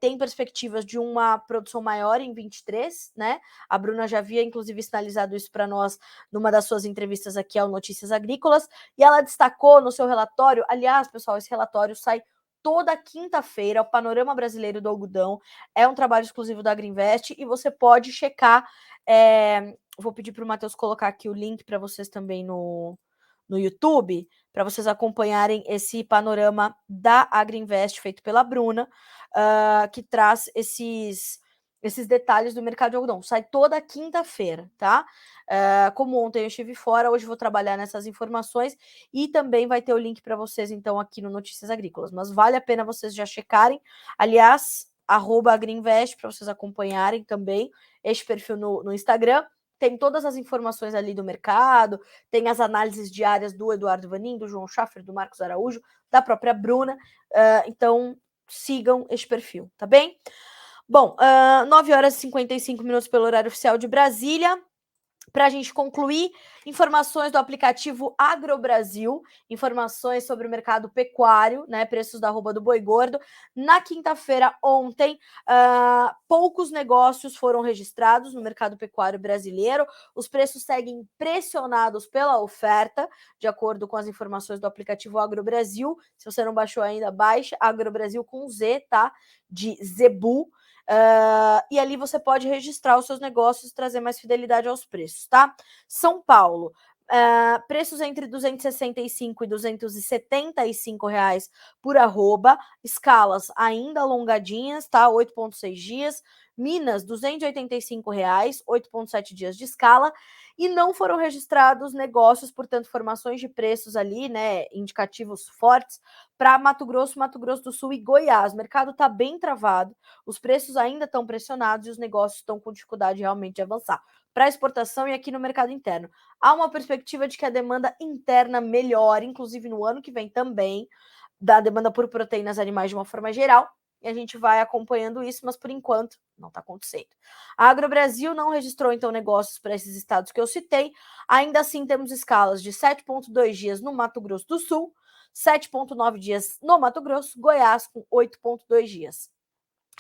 tem perspectivas de uma produção maior em 23, né? A Bruna já havia, inclusive, sinalizado isso para nós numa das suas entrevistas aqui ao Notícias Agrícolas, e ela destacou no seu relatório, aliás, pessoal, esse relatório sai toda quinta-feira, o Panorama Brasileiro do Algodão, é um trabalho exclusivo da Agriinvest e você pode checar, vou pedir para o Matheus colocar aqui o link para vocês também no YouTube, para vocês acompanharem esse panorama da Agriinvest feito pela Bruna, que traz esses detalhes do mercado de algodão. Sai toda quinta-feira, tá? Como ontem eu estive fora, hoje vou trabalhar nessas informações e também vai ter o link para vocês, então, aqui no Notícias Agrícolas. Mas vale a pena vocês já checarem. Aliás, @Agriinvest, para vocês acompanharem também este perfil no Instagram. Tem todas as informações ali do mercado, tem as análises diárias do Eduardo Vanin, do João Schaffer, do Marcos Araújo, da própria Bruna. Então, sigam este perfil, tá bem? Bom, 9 horas e 55 minutos pelo horário oficial de Brasília. Para a gente concluir, informações do aplicativo AgroBrasil, informações sobre o mercado pecuário, né, preços da arroba do boi gordo. Na quinta-feira, ontem, poucos negócios foram registrados no mercado pecuário brasileiro. Os preços seguem pressionados pela oferta, de acordo com as informações do aplicativo AgroBrasil. Se você não baixou ainda, baixe AgroBrasil com Z, tá? De Zebu. E ali você pode registrar os seus negócios e trazer mais fidelidade aos preços, tá? São Paulo, preços entre 265 e 275 reais por arroba, escalas ainda alongadinhas, tá? 8,6 dias, Minas, R$ 285, 8,7 dias de escala, e não foram registrados negócios, portanto, formações de preços ali, né, indicativos fortes, para Mato Grosso do Sul e Goiás. O mercado está bem travado, os preços ainda estão pressionados e os negócios estão com dificuldade realmente de avançar para exportação e aqui no mercado interno. Há uma perspectiva de que a demanda interna melhore, inclusive no ano que vem também, da demanda por proteínas animais de uma forma geral, e a gente vai acompanhando isso, mas por enquanto não está acontecendo. A AgroBrasil não registrou, então, negócios para esses estados que eu citei. Ainda assim, temos escalas de 7,2 dias no Mato Grosso do Sul, 7,9 dias no Mato Grosso, Goiás com 8,2 dias.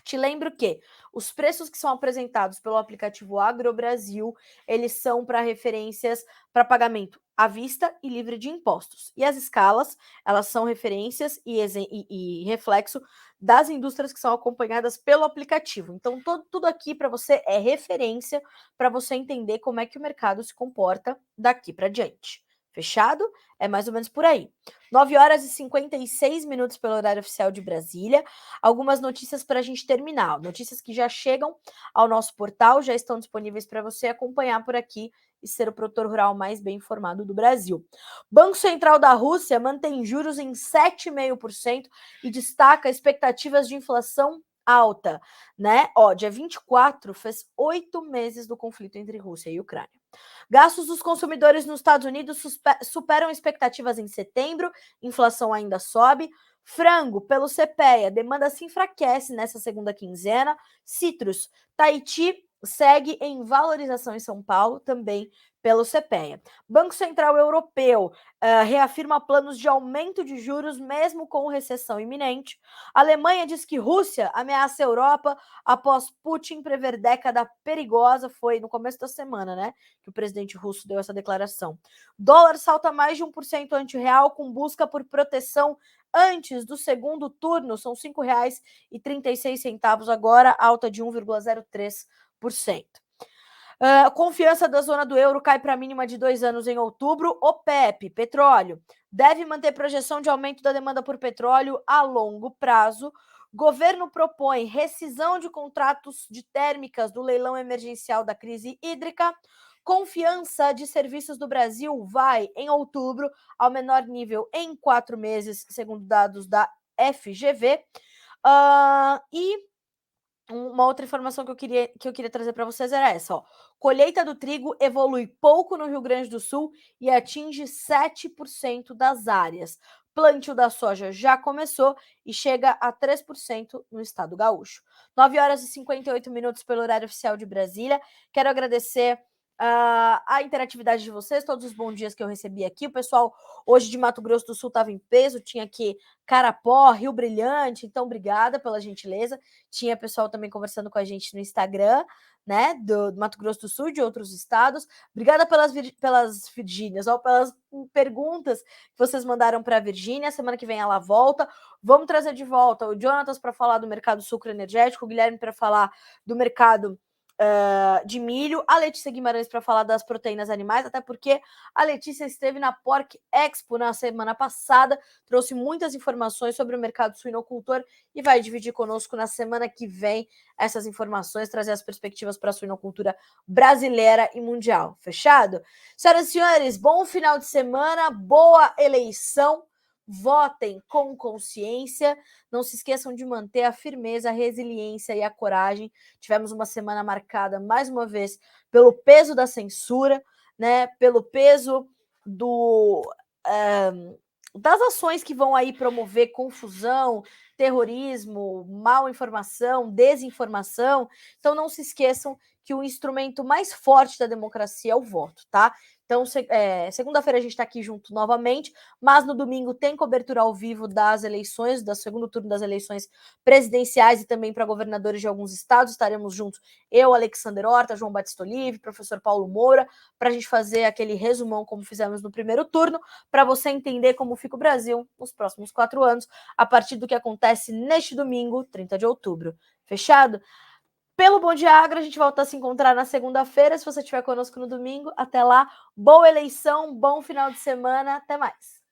Te lembro que os preços que são apresentados pelo aplicativo AgroBrasil, eles são para referências para pagamento à vista e livre de impostos. E as escalas, elas são referências e reflexo das indústrias que são acompanhadas pelo aplicativo. Então, tudo aqui para você é referência para você entender como é que o mercado se comporta daqui para diante. Fechado? É mais ou menos por aí. 9h56 pelo horário oficial de Brasília. Algumas notícias para a gente terminar. Notícias que já chegam ao nosso portal, já estão disponíveis para você acompanhar por aqui e ser o produtor rural mais bem informado do Brasil. Banco Central da Rússia mantém juros em 7,5% e destaca expectativas de inflação alta, né? Dia 24 fez 8 meses do conflito entre Rússia e Ucrânia. Gastos dos consumidores nos Estados Unidos superam expectativas em setembro, inflação ainda sobe. Frango, pelo CPEA, demanda se enfraquece nessa segunda quinzena. Citrus, Tahiti segue em valorização em São Paulo, também pelo CPEA. Banco Central Europeu reafirma planos de aumento de juros, mesmo com recessão iminente. A Alemanha diz que Rússia ameaça a Europa após Putin prever década perigosa. Foi no começo da semana, né, que o presidente russo deu essa declaração. Dólar salta mais de 1% ante o real, com busca por proteção antes do segundo turno. São R$ 5,36 agora, alta de 1,03%. Confiança da zona do euro cai para a mínima de 2 anos em outubro. OPEP, petróleo, deve manter projeção de aumento da demanda por petróleo a longo prazo. Governo propõe rescisão de contratos de térmicas do leilão emergencial da crise hídrica. Confiança de serviços do Brasil vai, em outubro, ao menor nível em 4 meses, segundo dados da FGV. E uma outra informação que eu queria trazer para vocês era essa, colheita do trigo evolui pouco no Rio Grande do Sul e atinge 7% das áreas. Plantio da soja já começou e chega a 3% no estado gaúcho. 9h58 pelo horário oficial de Brasília. Quero agradecer a interatividade de vocês, todos os bons dias que eu recebi aqui. O pessoal hoje de Mato Grosso do Sul estava em peso, tinha aqui Carapó, Rio Brilhante, então obrigada pela gentileza. Tinha pessoal também conversando com a gente no Instagram, né, do Mato Grosso do Sul, de outros estados. Obrigada pelas Virgínias, pelas perguntas que vocês mandaram para a Virgínia. Semana que vem ela volta. Vamos trazer de volta o Jonatas para falar do mercado sucroenergético, o Guilherme para falar do mercado de milho, a Letícia Guimarães para falar das proteínas animais, até porque a Letícia esteve na Pork Expo na semana passada, trouxe muitas informações sobre o mercado suinocultor e vai dividir conosco na semana que vem essas informações, trazer as perspectivas para a suinocultura brasileira e mundial. Fechado? Senhoras e senhores, bom final de semana, boa eleição. Votem com consciência, não se esqueçam de manter a firmeza, a resiliência e a coragem. Tivemos uma semana marcada, mais uma vez, pelo peso da censura, né? Pelo peso das ações que vão aí promover confusão, terrorismo, mal informação, desinformação. Então não se esqueçam que o instrumento mais forte da democracia é o voto, tá? Então, segunda-feira a gente está aqui junto novamente, mas no domingo tem cobertura ao vivo das eleições, do segundo turno das eleições presidenciais e também para governadores de alguns estados. Estaremos juntos, eu, Alexander Horta, João Batista Olive, professor Paulo Moura, para a gente fazer aquele resumão como fizemos no primeiro turno, para você entender como fica o Brasil nos próximos 4 anos, a partir do que acontece neste domingo, 30 de outubro. Fechado? Pelo Bom Dia Agro, a gente volta a se encontrar na segunda-feira. Se você estiver conosco no domingo, até lá. Boa eleição, bom final de semana. Até mais.